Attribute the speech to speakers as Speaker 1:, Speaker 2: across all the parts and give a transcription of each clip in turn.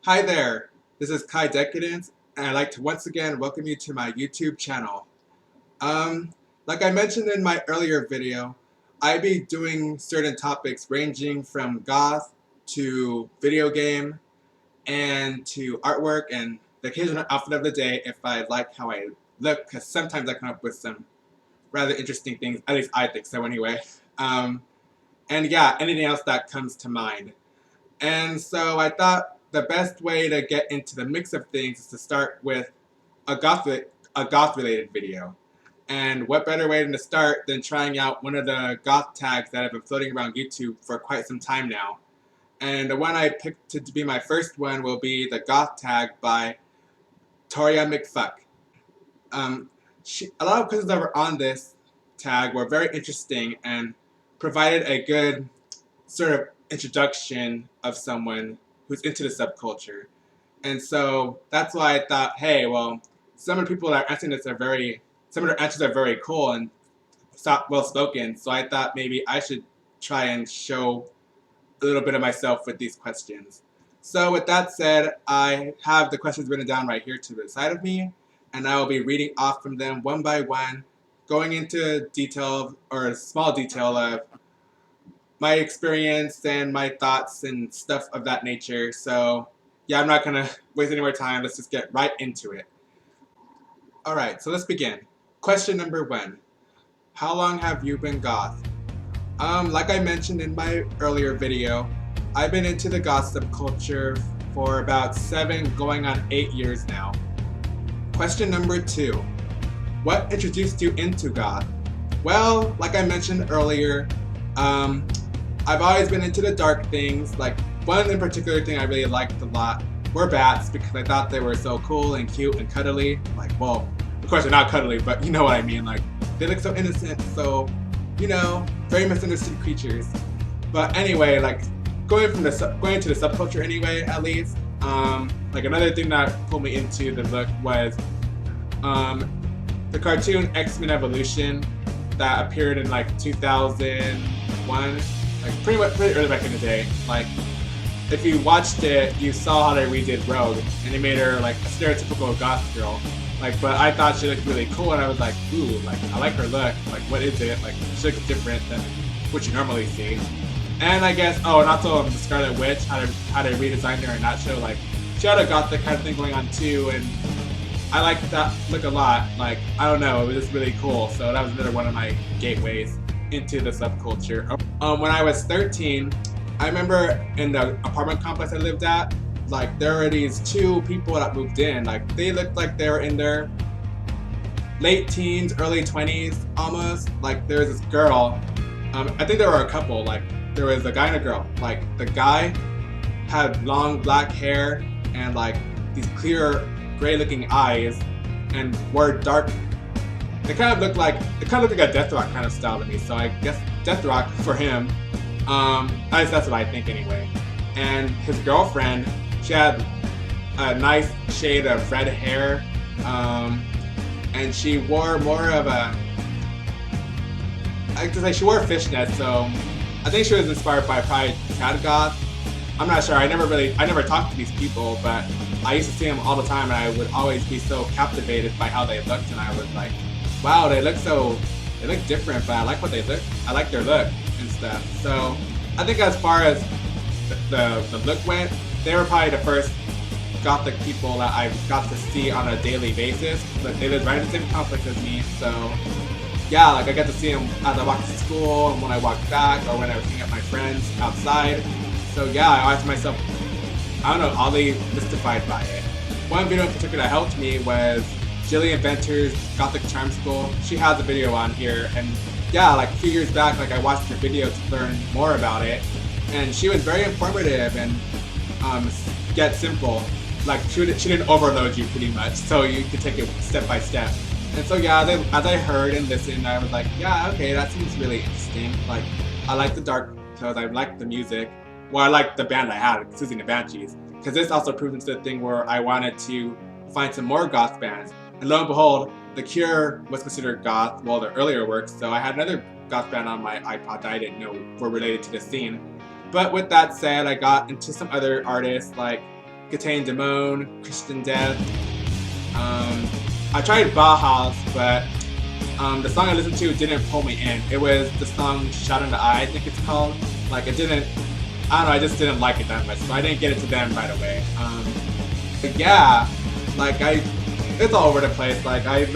Speaker 1: Hi there, this is Decadence, and I'd like to once again welcome you to my YouTube channel. Um, like I mentioned in my earlier video, I be doing certain topics ranging from goth to video game and to artwork and the occasional outfit of the day if I like how I look, because sometimes I come up with some rather interesting things, at least I think so anyway. Um, and yeah, anything else that comes to mind. And so I thought the best way to get into the mix of things is to start with a goth related video. And what better way to start than trying out one of the goth tags that have been floating around YouTube for quite some time now. And the one I picked to be my first one will be the Goth Tag by Toria McFuck. Um, a lot of questions that were on this tag were very interesting and provided a good sort of introduction of someone who's into the subculture. And so that's why I thought, hey, well, some of the people that are answering this some of their answers are very cool and well spoken. So I thought maybe I should try and show a little bit of myself with these questions. So with that said, I have the questions written down right here to the side of me, and I will be reading off from them one by one, going into detail or a small detail of my experience and my thoughts and stuff of that nature. So yeah, I'm not gonna waste any more time. Let's just get right into it. All right, so let's begin. Question number one: how long have you been goth? Like I mentioned in my earlier video, I've been into the goth subculture for about 7 going on 8 years now. Question number two: what introduced you into goth? Well, like I mentioned earlier, I've always been into the dark things. Like, one in particular thing I really liked a lot were bats, because I thought they were so cool and cute and cuddly. Like, well, of course they're not cuddly, but you know what I mean. Like, they look so innocent, so, you know, very misunderstood creatures. But anyway, like, going into the subculture anyway, at least, like another thing that pulled me into the look was the cartoon X-Men Evolution that appeared in like 2001. Like pretty early back in the day. Like, if you watched it, you saw how they redid Rogue, and they made her like a stereotypical goth girl. Like, but I thought she looked really cool, and I was like, ooh, like I like her look. Like, what is it? Like, she looks different than what you normally see. And I guess, oh, and also the Scarlet Witch, how they redesigned her in that show. Like, she had a gothic kind of thing going on too, and I liked that look a lot. Like, I don't know, it was just really cool. So that was another one of my gateways into the subculture. When I was 13, I remember in the apartment complex I lived at, like, there were these 2 people that moved in. Like, they looked like they were in their late teens, early 20s almost. Like, there was this girl, I think there were a couple. Like, there was a guy and a girl. Like, the guy had long black hair and like these clear gray looking eyes and wore dark. It kind of looked like a Death Rock kind of style to me, so I guess Death Rock for him. At least that's what I think anyway. And his girlfriend, she had a nice shade of red hair, and she wore more of a, she wore fishnets, so I think she was inspired by probably Cat Goth. I'm not sure. I never talked to these people, but I used to see them all the time, and I would always be so captivated by how they looked, and I was like, wow, they look different, but I like what they look. I like their look and stuff. So I think as far as the look went, they were probably the first gothic people that I got to see on a daily basis. But they lived right in the same complex as me, so yeah, like I got to see them as I walked to school and when I walked back, or when I was hanging out with my friends outside. So yeah, I asked myself, I don't know, oddly mystified by it. One video in particular that helped me was Jillian Venter's Gothic Charm School. She has a video on here, and yeah, like a few years back, like I watched her video to learn more about it, and she was very informative and yet simple. Like, she didn't overload you pretty much, so you could take it step by step. And so yeah, as I heard and listened, I was like, yeah, okay, that seems really interesting. Like, I like the dark tones, I like the music. Well, I like the band I had, Susie and the Banshees, because this also proved into the thing where I wanted to find some more goth bands. And lo and behold, The Cure was considered goth, well, their earlier works, so I had another goth band on my iPod that I didn't know were related to the scene. But with that said, I got into some other artists like Contain Demone, Christian Death. I tried Bauhaus, but the song I listened to didn't pull me in. It was the song Shot in the Eye, I think it's called. Like it didn't, I don't know, I just didn't like it that much, so I didn't get into them right away. But yeah, like it's all over the place. Like I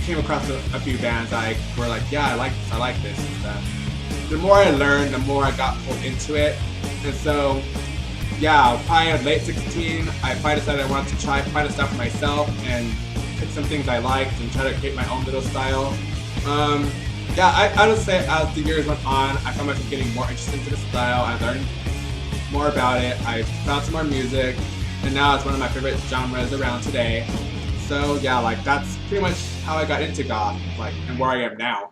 Speaker 1: came across a few bands that were like, yeah, I like this and stuff. The more I learned, the more I got pulled into it. And so, yeah, probably at late 16, I finally decided I wanted to try find stuff for myself and pick some things I liked and try to create my own little style. Yeah, I would say as the years went on, I found myself getting more interested into the style. I learned more about it. I found some more music, and now it's one of my favorite genres around today. So yeah, like that's pretty much how I got into goth, like, and where I am now.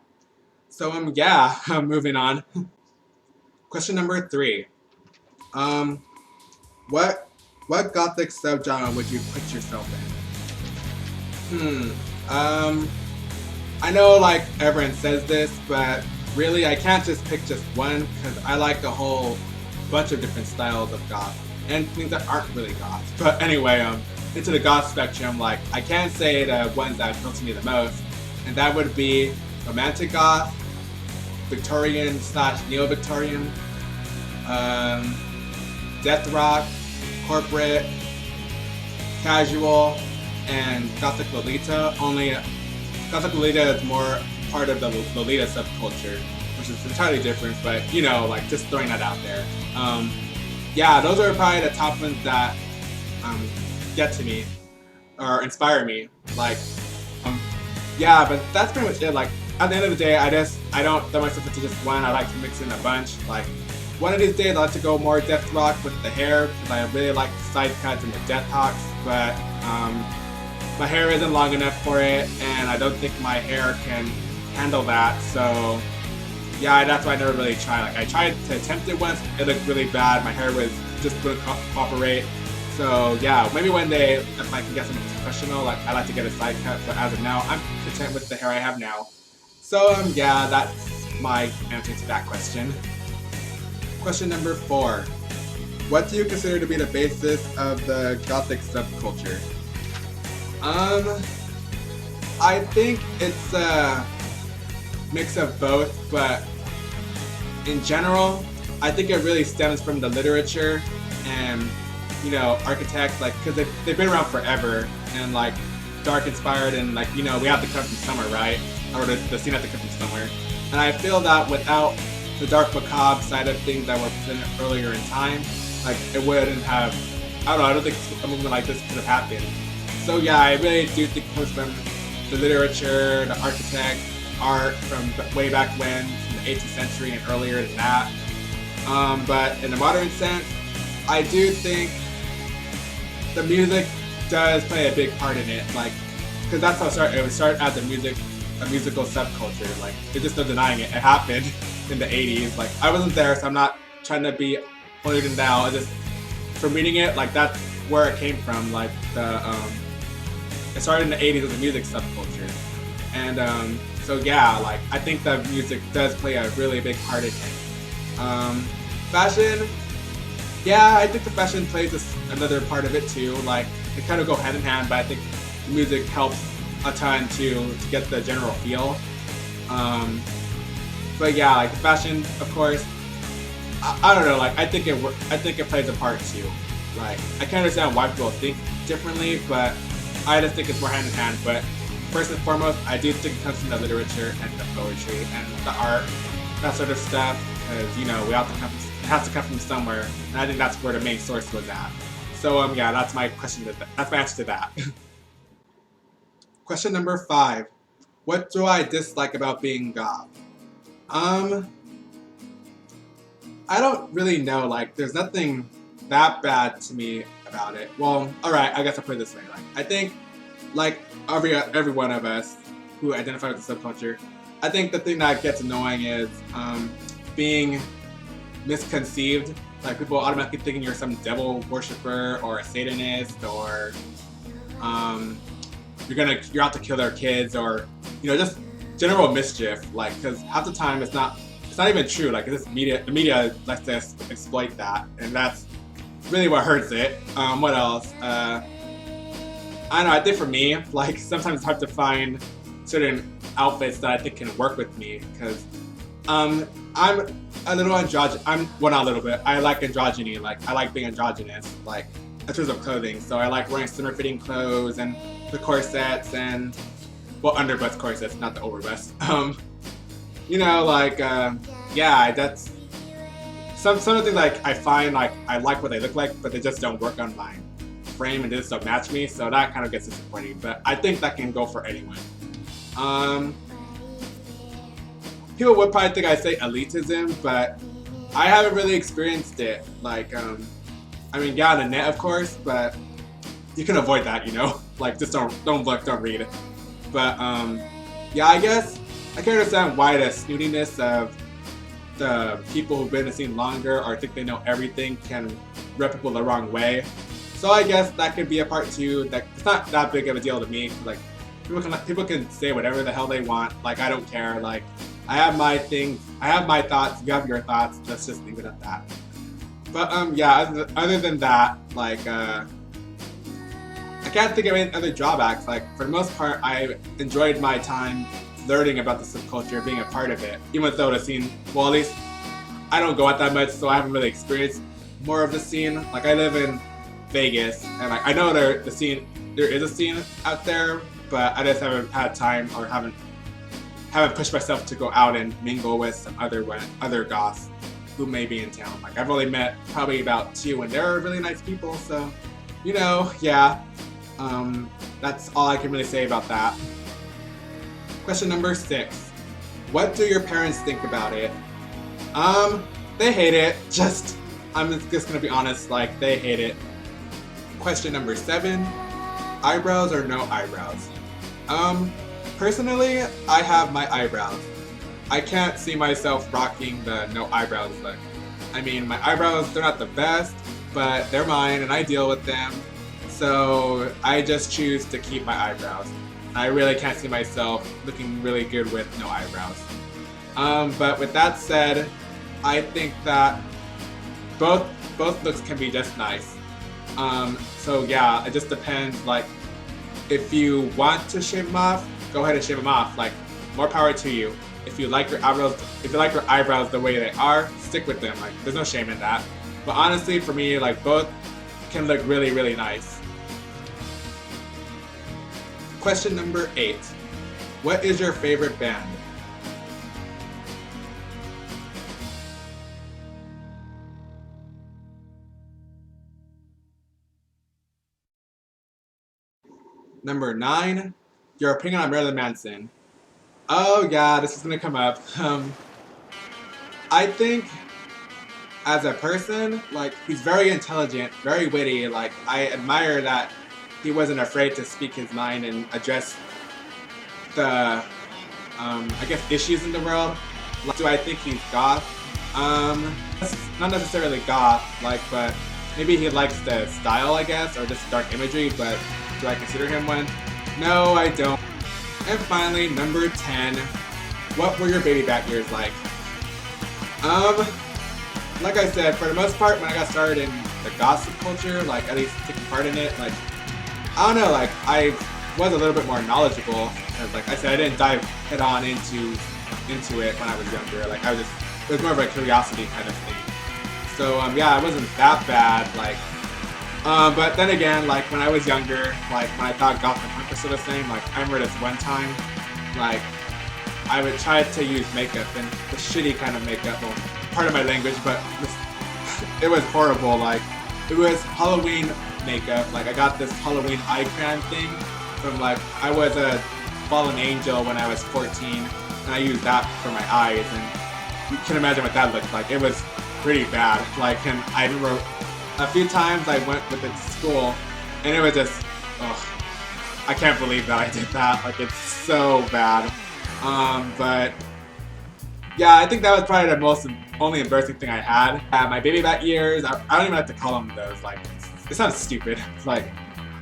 Speaker 1: So yeah, moving on. Question number 3. What gothic subgenre would you put yourself in? I know like everyone says this, but really I can't just pick just one because I like a whole bunch of different styles of goth and things that aren't really goth. But anyway, into the goth spectrum, like I can say the ones that appeal to me the most, and that would be romantic goth, Victorian / neo-Victorian, death rock, corporate, casual, and Gothic Lolita. Only Gothic Lolita is more part of the Lolita subculture, which is entirely different, but you know, like just throwing that out there. Yeah, those are probably the top ones that get to me or inspire me. Like, yeah, but that's pretty much it. Like, at the end of the day, I don't throw myself into just one. I like to mix in a bunch. Like, one of these days, I like to go more death rock with the hair because I really like the side cuts and the death hawks, but my hair isn't long enough for it, and I don't think my hair can handle that. So yeah, that's why I never really tried. Like I tried to attempt it once, it looked really bad. My hair was just wouldn't cooperate. So yeah, maybe one day if I can get something professional, like I like to get a side cut. But as of now, I'm content with the hair I have now. So yeah, that's my answer to that question. Question number 4. What do you consider to be the basis of the Gothic subculture? I think it's a mix of both, but in general, I think it really stems from the literature and, you know, architects, like, because they've been around forever, and like dark inspired, and like, you know, we have to come from somewhere, right? Or the scene has to come from somewhere. And I feel that without the dark macabre side of things that were presented earlier in time, like it wouldn't have, I don't think a movement like this could have happened. So yeah, I really do think it comes from the literature, the architect, art from way back when, from the 18th century and earlier than that. But in a modern sense, I do think the music does play a big part in it, like, because that's how it started. It would start as a musical subculture. Like, there's just no denying it. It happened in the 80s. Like, I wasn't there, so I'm not trying to be holier than thou. I just, from reading it, like, that's where it came from. Like, it started in the 80s as a music subculture. And so yeah, like, I think that music does play a really big part in it. Fashion, yeah, I think the fashion plays another part of it too. Like, they kind of go hand in hand, but I think the music helps a ton to get the general feel. But yeah, like the fashion, of course, I don't know, like I think it plays a part too. Like, I can understand why people think differently, but I just think it's more hand in hand. But first and foremost, I do think it comes from the literature and the poetry and the art, that sort of stuff, because, you know, it has to come from somewhere, and I think that's where the main source was at. So yeah, that's my question. That's my answer to that. Question number 5. What do I dislike about being goth? I don't really know. Like, there's nothing that bad to me about it. Well, alright, I guess I'll put it this way. Like, I think, like every one of us who identify with the subculture, I think the thing that gets annoying is being misconceived. Like, people automatically thinking you're some devil worshiper or a Satanist, or you're out to kill their kids, or, you know, just general mischief. Like, because half the time it's not even true. Like, the media likes to exploit that, and that's really what hurts it. What else? I don't know, I think for me, like, sometimes it's hard to find certain outfits that I think can work with me, because I'm a little androgynous. Well, not a little bit. I like androgyny. Like, I like being androgynous, like, in terms of clothing. So I like wearing slimmer-fitting clothes and the corsets and, well, underbust corsets, not the overbust. You know, like, yeah, that's some of the things like I find like I like what they look like, but they just don't work on my frame and they just don't match me. So that kind of gets disappointing. But I think that can go for anyone. People would probably think I say elitism, but I haven't really experienced it. Like, I mean, yeah, on the net, of course, but you can avoid that, you know? Like, just don't look, don't read. But, yeah, I guess I can understand why the snootiness of the people who've been in the scene longer or think they know everything can rub people the wrong way. So I guess that could be a part too. That it's not that big of a deal to me. Like, people can say whatever the hell they want. Like, I don't care. Like, I have my things. I have my thoughts. You have your thoughts. Let's just leave it at that. But yeah. Other than that, like, I can't think of any other drawbacks. Like, for the most part, I enjoyed my time learning about the subculture, being a part of it. Even though the scene, well, at least I don't go out that much, so I haven't really experienced more of the scene. Like, I live in Vegas, and like, I know there is a scene out there, but I just haven't had time or haven't pushed myself to go out and mingle with some other goths who may be in town. Like, I've only met probably about 2, and they're really nice people. So, you know, yeah. That's all I can really say about that. Question number 6. What do your parents think about it? They hate it. I'm just gonna be honest, like, they hate it. Question number 7. Eyebrows or no eyebrows? Personally, I have my eyebrows. I can't see myself rocking the no eyebrows look. I mean, my eyebrows, they're not the best, but they're mine and I deal with them. So I just choose to keep my eyebrows. I really can't see myself looking really good with no eyebrows. But with that said, I think that both looks can be just nice. So yeah, it just depends. Like, if you want to shave them off, go ahead and shave them off. Like, more power to you. If you like your eyebrows the way they are, stick with them. Like, there's no shame in that. But honestly, for me, like, both can look really, really nice. Question number 8. What is your favorite band? Number 9. Your opinion on Marilyn Manson. Oh yeah, this is gonna come up. I think as a person, like, he's very intelligent, very witty. Like, I admire that he wasn't afraid to speak his mind and address the, I guess, issues in the world. Like, do I think he's goth? Not necessarily goth, like, but maybe he likes the style, I guess, or just dark imagery, but do I consider him one? No, I don't. And finally, number 10. What were your baby back years like? Like I said, for the most part, when I got started in the goth subculture, like, at least taking part in it, like, I don't know, like, I was a little bit more knowledgeable, because, like I said, I didn't dive head on into it when I was younger. Like, it was more of a curiosity kind of thing. So, yeah, it wasn't that bad, like, but then again, like, when I was younger, like, when I thought Goth and punk were sort of the same, like, I remember this one time, like, I would try to use makeup, and the shitty kind of makeup, well, part of my language, but it was horrible. Like, it was Halloween makeup. Like, I got this Halloween eye crayon thing from, like, I was a fallen angel when I was 14, and I used that for my eyes, and you can imagine what that looked like. It was pretty bad. Like, and I remember a few times I went with it to school, and it was just, ugh, I can't believe that I did that. Like, it's so bad. But yeah, I think that was probably the only embarrassing thing I had. My baby back years, I don't even have to call them those. Like, it sounds stupid. Like,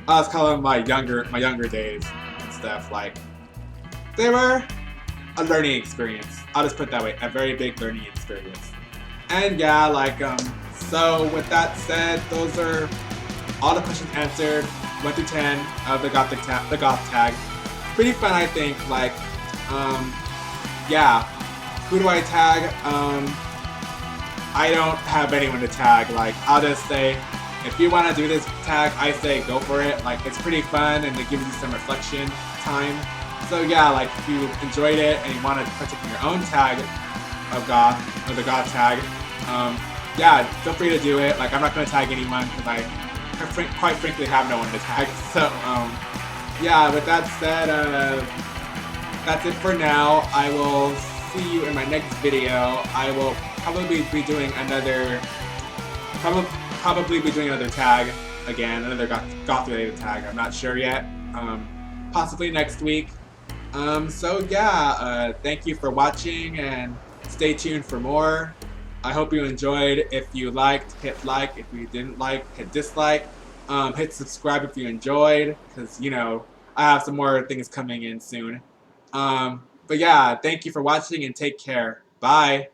Speaker 1: I was calling them my younger days and stuff. Like, they were a learning experience. I'll just put it that way, a very big learning experience. And yeah, like, So with that said, those are all the questions answered, 1 through 10 of the Goth Tag. Pretty fun, I think. Like, yeah. Who do I tag? I don't have anyone to tag. Like, I'll just say, if you want to do this tag, I say go for it. Like, it's pretty fun and it gives you some reflection time. So yeah, like if you enjoyed it and you want to partake in your own tag of the Goth Tag, yeah, feel free to do it. Like, I'm not going to tag anyone because I quite frankly have no one to tag. So yeah, with that said, that's it for now. I will see you in my next video. I will probably be doing another tag again, another goth related tag. I'm not sure yet. Possibly next week. So yeah, thank you for watching and stay tuned for more. I hope you enjoyed. If you liked, hit like. If you didn't like, hit dislike. Hit subscribe if you enjoyed, because you know I have some more things coming in soon. But yeah, thank you for watching and take care. Bye.